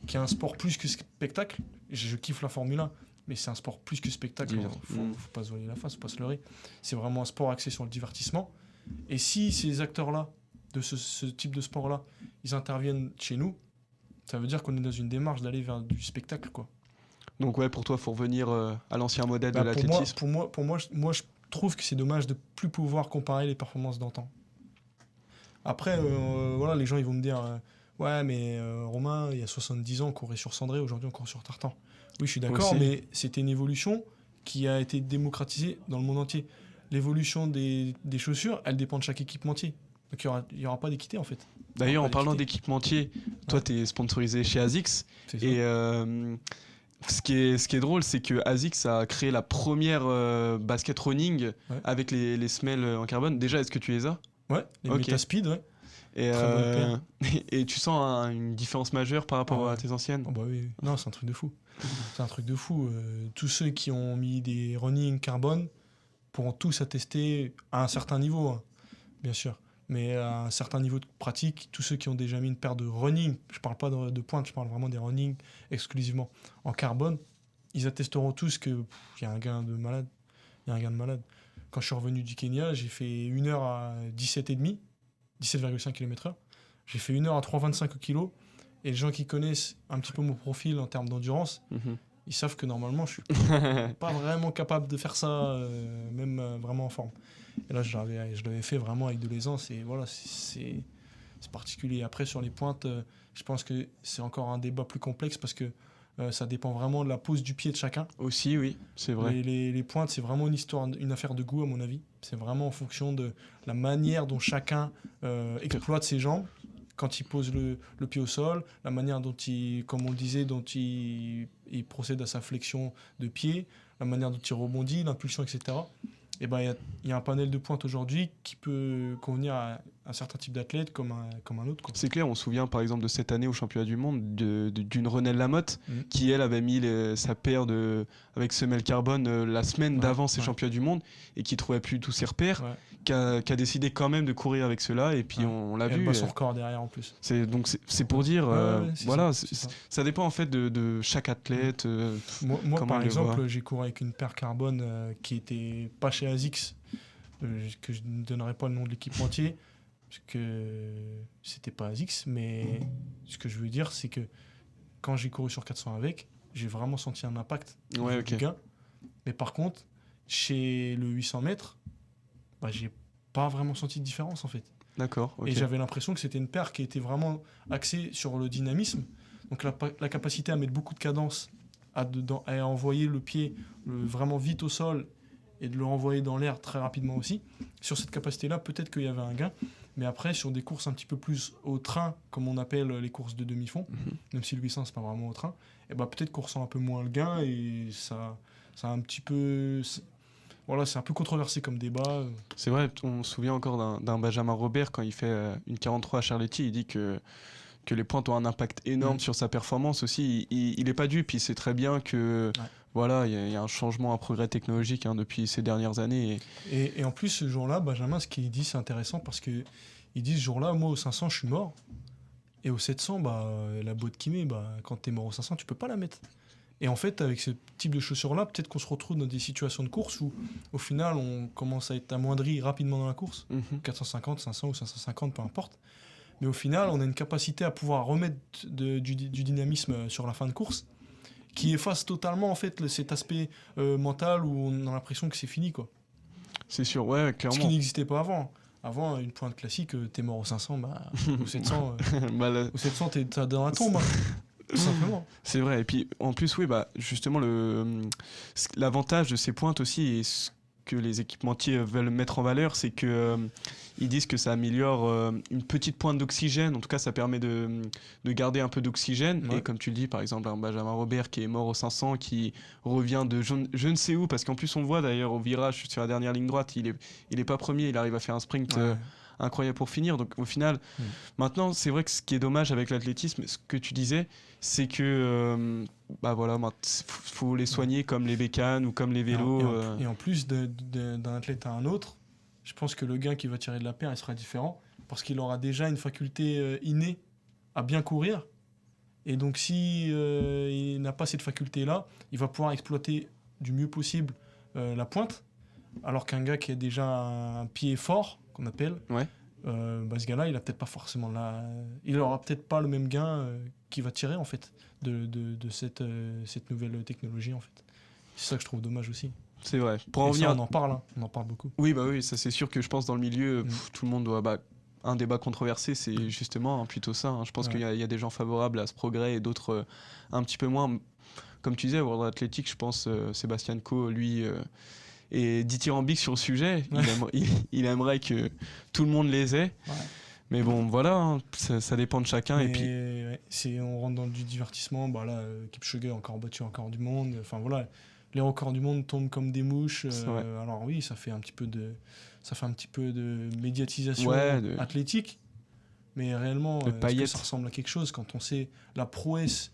qui est un sport plus que spectacle, je kiffe la Formule 1, mais c'est un sport plus que spectacle, Divers. faut pas se voiler la face, faut pas se leurrer. C'est vraiment un sport axé sur le divertissement. Et si ces acteurs-là, de ce type de sport-là, ils interviennent chez nous, ça veut dire qu'on est dans une démarche d'aller vers du spectacle, quoi. Donc ouais, pour toi, il faut revenir à l'ancien modèle de Bah, l'athlétisme. moi, je trouve que c'est dommage de plus pouvoir comparer les performances d'antan. Après, voilà, les gens ils vont me dire ouais, mais Romain, il y a 70 ans, on courait sur cendré, aujourd'hui on court sur tartan. Oui, je suis d'accord, Aussi. mais c'était une évolution qui a été démocratisée dans le monde entier. L'évolution des chaussures, elle dépend de chaque équipementier. Donc il y aura pas d'équité en fait. D'ailleurs, pas en parlant d'équité. d'équipementier, toi, Ouais. tu es sponsorisé chez ASICS. C'est ça. Et ce qui est drôle, c'est que ASICS a créé la première basket running Ouais. avec les semelles en carbone. Déjà, est-ce que tu les as? Ouais, les Ok. Metaspeed, ouais. Et, Très bonne et tu sens une différence majeure par rapport Ah ouais. à tes anciennes? Oh bah oui, oui. Non, c'est un truc de fou. C'est un truc de fou. Tous ceux qui ont mis des running carbone pourront tous attester à un certain niveau, hein, bien sûr. Mais à un certain niveau de pratique, tous ceux qui ont déjà mis une paire de running, je parle pas de pointe, je parle vraiment des running exclusivement en carbone, ils attesteront tous que il y a un gain de malade. Il y a un gain de malade. Quand je suis revenu du Kenya, j'ai fait 1 heure à 17,5, 17,5 km/h. J'ai fait 1 heure à 3,25 kg. Et les gens qui connaissent un petit peu mon profil en termes d'endurance, ils savent que normalement, je suis pas vraiment capable de faire ça, même vraiment en forme. Et là, je l'avais fait vraiment avec de l'aisance. Et voilà, c'est particulier. Après, sur les pointes, je pense que c'est encore un débat plus complexe parce que ça dépend vraiment de la pose du pied de chacun. Aussi, oui, c'est vrai. Les pointes, c'est vraiment une affaire de goût, à mon avis. C'est vraiment en fonction de la manière dont chacun exploite ses jambes quand il pose le pied au sol, la manière dont comme on le disait, dont il procède à sa flexion de pied, la manière dont il rebondit, l'impulsion, etc. Et ben, il y a un panel de pointes aujourd'hui qui peut convenir à un certain type d'athlète comme un autre, quoi. C'est clair, on se souvient par exemple de cette année au championnat du monde d'une Renelle Lamotte qui elle avait mis sa paire avec semelle carbone la semaine d'avant ses championnats du monde et qui trouvait plus tous ses repères, qui a décidé quand même de courir avec cela et puis on l'a vu. Elle bat son record derrière en plus. C'est pour dire, voilà, ça dépend en fait de chaque athlète. Moi par exemple, j'ai couru avec une paire carbone qui était pas chez ASICS, que je ne donnerai pas le nom de l'équipementier. Parce que c'était pas ASICS, mais ce que je veux dire, c'est que quand j'ai couru sur 400 avec, j'ai vraiment senti un impact du gain. Mais par contre, chez le 800 mètres, j'ai pas vraiment senti de différence en fait. D'accord. Et j'avais l'impression que c'était une paire qui était vraiment axée sur le dynamisme, donc la capacité à mettre beaucoup de cadence, à envoyer le pied vraiment vite au sol et de le renvoyer dans l'air très rapidement aussi. Sur cette capacité-là, peut-être qu'il y avait un gain. Mais après, sur des courses un petit peu plus au train, comme on appelle les courses de demi-fond, même si le 800, c'est pas vraiment au train, et peut-être qu'on ressent un peu moins le gain et ça un petit peu... Voilà, c'est un peu controversé comme débat. C'est vrai, on se souvient encore d'un Benjamin Robert, quand il fait une 43 à Charletti, il dit que les pointes ont un impact énorme sur sa performance aussi. Il est pas dupe, il sait très bien que... Voilà, il y a un changement, un progrès technologique depuis ces dernières années. Et en plus, ce jour-là, Benjamin, ce qu'il dit, c'est intéressant parce qu'il dit, ce jour-là, moi, au 500, je suis mort. Et au 700, la botte qui met, quand t'es mort au 500, tu peux pas la mettre. Et en fait, avec ce type de chaussures-là, peut-être qu'on se retrouve dans des situations de course où, au final, on commence à être amoindri rapidement dans la course. 450, 500 ou 550, peu importe. Mais au final, on a une capacité à pouvoir remettre du dynamisme sur la fin de course, qui efface totalement en fait cet aspect mental où on a l'impression que c'est fini, quoi. C'est sûr, ouais, clairement. Ce qui n'existait pas avant. Avant, une pointe classique, t'es mort au 500, au 700, au 700 t'es dans la tombe, tout simplement. C'est vrai, et puis en plus, oui, justement, l'avantage de ces pointes aussi, et ce que les équipementiers veulent mettre en valeur, c'est que ils disent que ça améliore une petite pointe d'oxygène. En tout cas, ça permet de garder un peu d'oxygène. Et comme tu le dis, par exemple, un Benjamin Robert qui est mort au 500, qui revient de je ne sais où, parce qu'en plus, on voit d'ailleurs au virage sur la dernière ligne droite, il est pas premier, il arrive à faire un sprint incroyable pour finir. Donc au final, maintenant, c'est vrai que ce qui est dommage avec l'athlétisme, ce que tu disais, c'est que faut les soigner comme les bécanes ou comme les vélos. Et en plus, d'un athlète à un autre, je pense que le gain qui va tirer de la paire, il sera différent parce qu'il aura déjà une faculté innée à bien courir. Et donc, si il n'a pas cette faculté-là, il va pouvoir exploiter du mieux possible la pointe. Alors qu'un gars qui a déjà un pied fort, qu'on appelle, ce gars-là, il a peut-être pas forcément il aura peut-être pas le même gain qu'il va tirer en fait de cette nouvelle technologie en fait. C'est ça que je trouve dommage aussi. C'est vrai. Pour en venir, on en parle beaucoup. Oui, ça c'est sûr que je pense dans le milieu, tout le monde doit. Un débat controversé, c'est justement plutôt ça. Je pense qu'il y a des gens favorables à ce progrès et d'autres un petit peu moins. Comme tu disais, World Athletics, je pense Sébastien Coe, lui, est dithyrambique sur le sujet. Il aimerait que tout le monde les ait. Ouais. Mais bon, voilà, ça dépend de chacun. Et puis, on rentre dans du divertissement. Kipchoge a encore battu un record du monde. Enfin voilà. Les records du monde tombent comme des mouches. Alors oui, ça fait un petit peu de médiatisation athlétique, mais réellement, est-ce que ça ressemble à quelque chose quand on sait la prouesse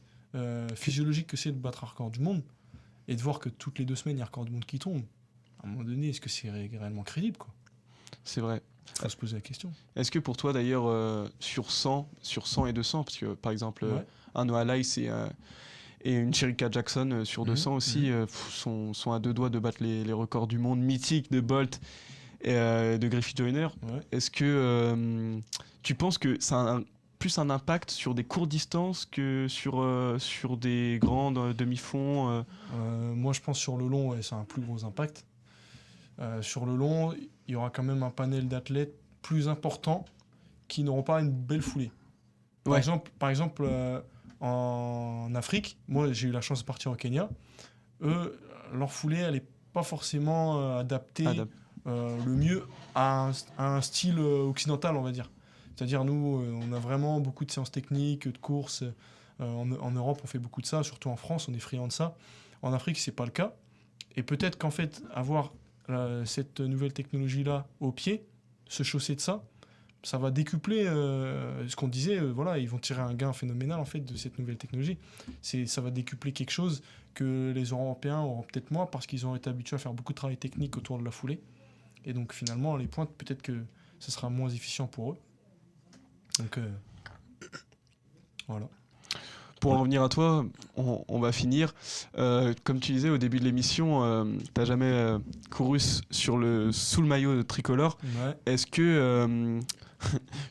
physiologique que c'est de battre un record du monde et de voir que toutes les 2 semaines, il y a un record du monde qui tombe. À un moment donné, est-ce que c'est réellement crédible, quoi ? C'est vrai. Il faut se poser la question. Est-ce que pour toi, d'ailleurs, sur 100 et 200, parce que par exemple, un Noah Lyles et une Shericka Jackson sur 200 aussi sont à 2 doigts de battre les records du monde mythiques de Bolt et de Griffith Joyner. Ouais. Est-ce que tu penses que ça a plus un impact sur des courtes distances que sur des grandes demi-fonds Moi, je pense sur le long, ouais, ça a un plus gros impact. Sur le long, il y aura quand même un panel d'athlètes plus important qui n'auront pas une belle foulée. Par exemple en Afrique, moi j'ai eu la chance de partir au Kenya, eux, leur foulée, elle n'est pas forcément adaptée le mieux à un style occidental, on va dire. C'est-à-dire, nous, on a vraiment beaucoup de séances techniques, de courses. En Europe, on fait beaucoup de ça, surtout en France, on est friand de ça. En Afrique, c'est pas le cas. Et peut-être qu'en fait, avoir cette nouvelle technologie-là au pied, se chausser de ça, ça va décupler ce qu'on disait. Voilà, ils vont tirer un gain phénoménal en fait de cette nouvelle technologie. Ça va décupler quelque chose que les Européens auront peut-être moins parce qu'ils ont été habitués à faire beaucoup de travail technique autour de la foulée. Et donc finalement, les pointes, peut-être que ce sera moins efficient pour eux. Donc voilà. Pour en revenir à toi, on va finir. Comme tu disais au début de l'émission, t'as jamais couru sous le maillot tricolore. Ouais. Est-ce que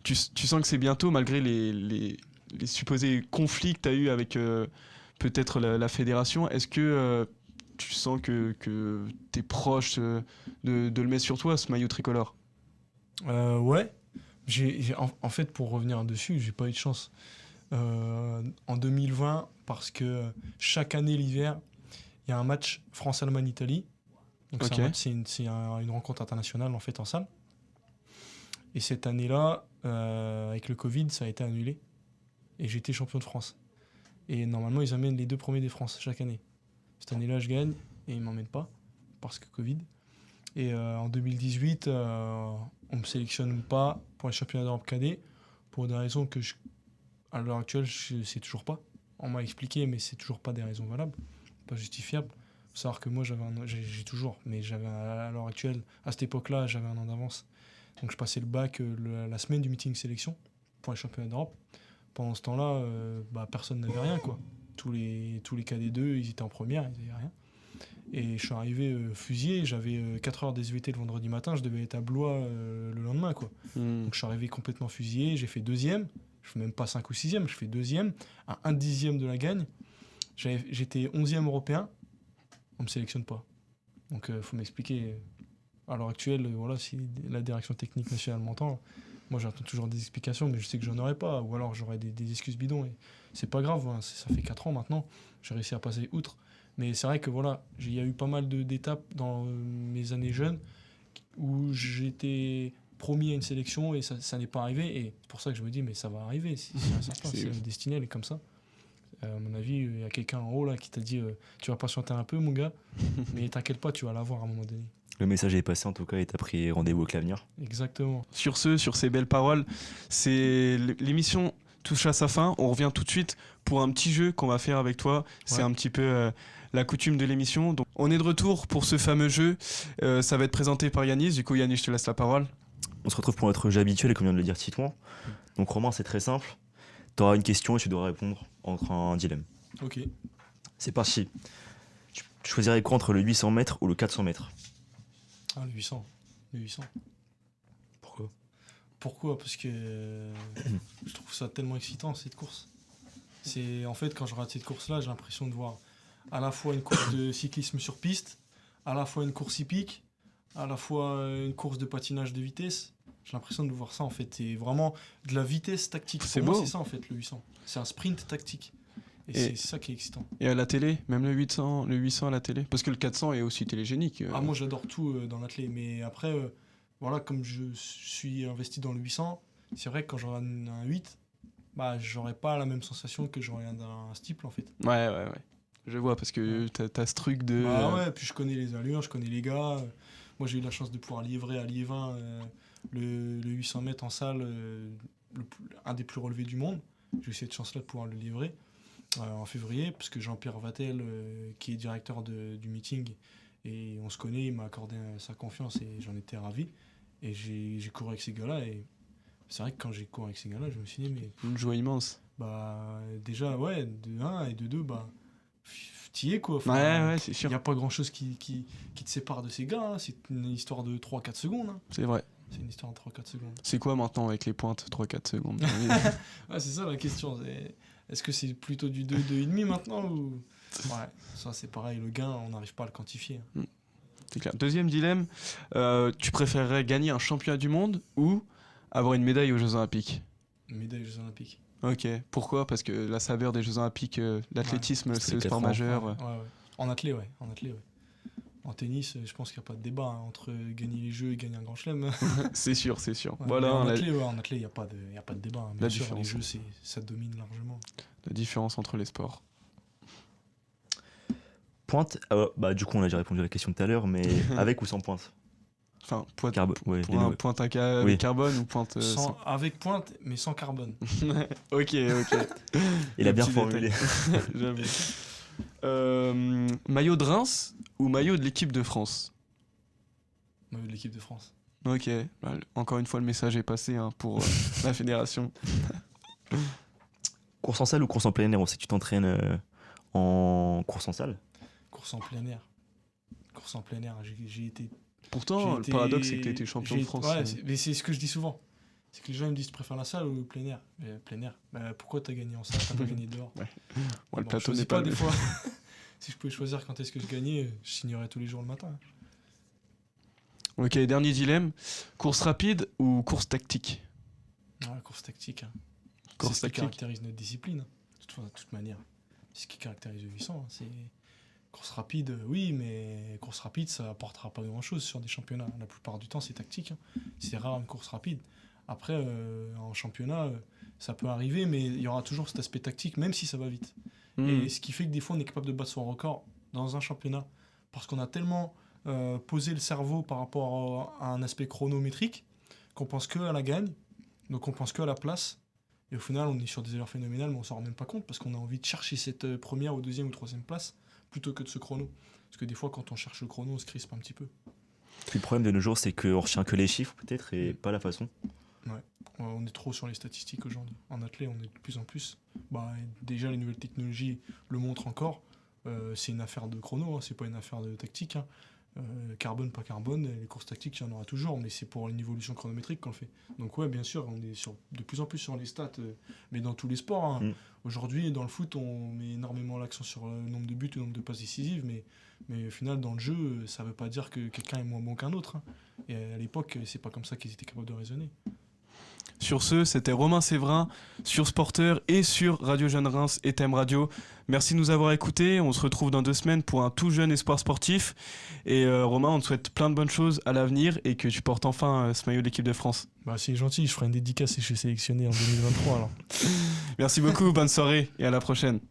tu sens que c'est bientôt, malgré les supposés conflits que tu as eu avec peut-être la fédération, est-ce que tu sens que tu es proche de le mettre sur toi, ce maillot tricolore? Ouais. En fait, pour revenir dessus, j'ai pas eu de chance. En 2020, parce que chaque année, l'hiver, il y a un match France-Allemagne-Italie. Donc c'est une rencontre internationale en fait en salle. Et cette année-là, avec le Covid, ça a été annulé. Et j'étais champion de France. Et normalement, ils amènent les 2 premiers des France chaque année. Cette année-là, je gagne et ils m'emmènent pas parce que Covid. Et en 2018, on me sélectionne pas pour les championnats d'Europe cadet pour des raisons que à l'heure actuelle, je sais toujours pas. On m'a expliqué, mais c'est toujours pas des raisons valables, pas justifiables. Faut savoir que moi, j'ai toujours, mais j'avais à l'heure actuelle, à cette époque-là, j'avais un an d'avance. Donc je passais le bac la semaine du meeting sélection pour les championnats d'Europe. Pendant ce temps-là, personne n'avait rien, quoi. Tous les KD2, ils étaient en première, ils n'avaient rien. Et je suis arrivé fusillé, j'avais 4 heures d'SVT le vendredi matin, je devais être à Blois le lendemain, quoi. Donc je suis arrivé complètement fusillé, j'ai fait 2e, je fais même pas 5 ou 6e, je fais 2e, à 1/10 de la gagne. J'étais 11e européen, on me sélectionne pas. Donc faut m'expliquer. À l'heure actuelle, voilà, si la direction technique nationale m'entend, moi j'attends toujours des explications, mais je sais que j'en aurai pas, ou alors j'aurai des excuses bidons. Et c'est pas grave, hein, ça fait 4 ans maintenant, j'ai réussi à passer outre. Mais c'est vrai que voilà, il y a eu pas mal d'étapes dans mes années jeunes où j'étais promis à une sélection et ça n'est pas arrivé. Et c'est pour ça que je me dis, mais ça va arriver, c'est certain, c'est la destinée, elle est comme ça. À mon avis, il y a quelqu'un en haut là qui t'a dit tu vas patienter un peu, mon gars, mais t'inquiète pas, tu vas l'avoir à un moment donné. Le message est passé en tout cas et t'as pris rendez-vous avec l'avenir. Exactement. Sur ces belles paroles, l'émission touche à sa fin. On revient tout de suite pour un petit jeu qu'on va faire avec toi. C'est un petit peu la coutume de l'émission. Donc, on est de retour pour ce fameux jeu. Ça va être présenté par Yanis. Du coup, Yanis, je te laisse la parole. On se retrouve pour notre jeu habituel et comme vient de le dire Titouan. Donc Romain, c'est très simple. Tu auras une question et tu dois répondre entre un dilemme. Ok. C'est parti. Tu choisirais quoi entre le 800 mètres ou le 400 mètres? Ah, le 800. Le 800. Pourquoi? Parce que je trouve ça tellement excitant, cette course. En fait, quand je regarde cette course-là, j'ai l'impression de voir à la fois une course de cyclisme sur piste, à la fois une course hippique, à la fois une course de patinage de vitesse. J'ai l'impression de voir ça, en fait. C'est vraiment de la vitesse tactique. C'est Pour moi, beau. c'est ça, en fait, le 800. C'est un sprint tactique. Et c'est ça qui est excitant. Et à la télé, même le 800 à la télé? Parce que le 400 est aussi télégénique. Ah, moi, j'adore tout dans l'athlé. Mais après, voilà, comme je suis investi dans le 800, c'est vrai que quand j'aurai un 8, j'aurai pas la même sensation que j'aurai un steeple, en fait. Ouais. Je vois, parce que t'as ce truc de... Ouais, puis je connais les allures, je connais les gars. Moi, j'ai eu la chance de pouvoir livrer à Liévin le 800 mètres en salle, un des plus relevés du monde. J'ai eu cette chance-là de pouvoir le livrer en février, parce que Jean-Pierre Vatel, qui est directeur du meeting, et on se connaît, il m'a accordé sa confiance et j'en étais ravi. Et j'ai couru avec ces gars-là, et c'est vrai que quand j'ai couru avec ces gars-là, je me suis dit, mais... Une joie immense. Déjà, ouais, de 1 et de 2, t'y es, quoi. Ouais, c'est Il sûr. n'y a pas grand-chose qui te sépare de ces gars, hein. C'est une histoire de 3-4 secondes. Hein. C'est vrai. C'est une histoire de 3-4 secondes. C'est quoi maintenant avec les pointes 3-4 secondes? Ouais, c'est ça la question. Est-ce que c'est plutôt du 2, 2,5 maintenant ou... Ouais, ça c'est pareil, le gain, on n'arrive pas à le quantifier. C'est clair. Deuxième dilemme, tu préférerais gagner un championnat du monde ou avoir une médaille aux Jeux Olympiques? Une médaille aux Jeux Olympiques. Ok, pourquoi? Parce que la saveur des Jeux Olympiques, l'athlétisme, Ouais, c'est le c'est sport 4 ans. majeur. Ouais. En athlé, ouais. En tennis, je pense qu'il n'y a pas de débat hein, entre gagner les Jeux et gagner un grand chelem. C'est sûr, c'est sûr. Ouais, Voilà mais en la, athlé, il n'y a pas de débat. Hein. La Bien sûr, les différence. Jeux, ça domine largement. la différence entre les sports. Pointe, bah du coup on a déjà répondu à la question tout à l'heure, mais avec ou sans pointe? Enfin, pointe, Ouais, les deux. pointe à Oui. carbone ou pointe Avec pointe, mais sans carbone. Ok. Il a bien Petit formulé. J'avoue. Maillot de Reims ou maillot de l'équipe de France? De l'équipe de France. Ok, bah, encore une fois le message est passé hein, pour la fédération. Course en salle ou course en plein air? On sait que tu t'entraînes en course en salle. Course en plein air. Course en plein air, j'ai été... Pourtant, le paradoxe c'est que tu étais champion de France. Ouais, mais c'est ce que je dis souvent. C'est que les gens ils me disent tu préfères la salle ou le plein air? Mais plein air. Bah, pourquoi t'as gagné en salle? T'as pas gagné dehors? Ouais. Bon, le Bon, plateau je choisis n'est pas des le- fois. Si je pouvais choisir quand est-ce que je gagnais, je signerais tous les jours le matin. Ok, dernier dilemme. Course rapide ou course tactique? Ouais, course tactique. Hein. Course C'est ce qui tactique. caractérise notre discipline. De toute manière. C'est ce qui caractérise le 800. Hein. C'est course rapide, oui, mais course rapide, ça apportera pas grand-chose sur des championnats. La plupart du temps, c'est tactique. Hein. C'est rare une course rapide. Après, en championnat, ça peut arriver, mais il y aura toujours cet aspect tactique, même si ça va vite. Hmm. Et ce qui fait que des fois, on est capable de battre son record dans un championnat. Parce qu'on a tellement posé le cerveau par rapport à un aspect chronométrique qu'on pense que à la gagne, donc on pense que à la place. Et au final, on est sur des erreurs phénoménales, mais on s'en rend même pas compte parce qu'on a envie de chercher cette première ou deuxième ou troisième place plutôt que de ce chrono. Parce que des fois, quand on cherche le chrono, on se crispe un petit peu. Puis le problème de nos jours, c'est qu'on retient que les chiffres peut-être et pas la façon. On est trop sur les statistiques aujourd'hui. En athlé, on est de plus en plus. Bah, déjà, les nouvelles technologies le montrent encore. C'est une affaire de chrono, hein, c'est pas une affaire de tactique. Hein. Carbone, pas carbone, les courses tactiques, il y en aura toujours, mais c'est pour une évolution chronométrique qu'on le fait. Donc ouais, bien sûr, on est de plus en plus sur les stats, mais dans tous les sports. Hein. Mm. Aujourd'hui, dans le foot, on met énormément l'accent sur le nombre de buts, le nombre de passes décisives, mais au final, dans le jeu, ça veut pas dire que quelqu'un est moins bon qu'un autre. Hein. Et à l'époque, c'est pas comme ça qu'ils étaient capables de raisonner. Sur ce, c'était Romain Séverin sur Sporteur et sur Radio Jeune Reims et Thème Radio. Merci de nous avoir écoutés. On se retrouve dans 2 semaines pour un tout jeune espoir sportif. Et Romain, on te souhaite plein de bonnes choses à l'avenir et que tu portes enfin ce maillot de l'équipe de France. Bah, c'est gentil, je ferai une dédicace si je suis sélectionné en 2023 alors. Merci beaucoup, bonne soirée et à la prochaine.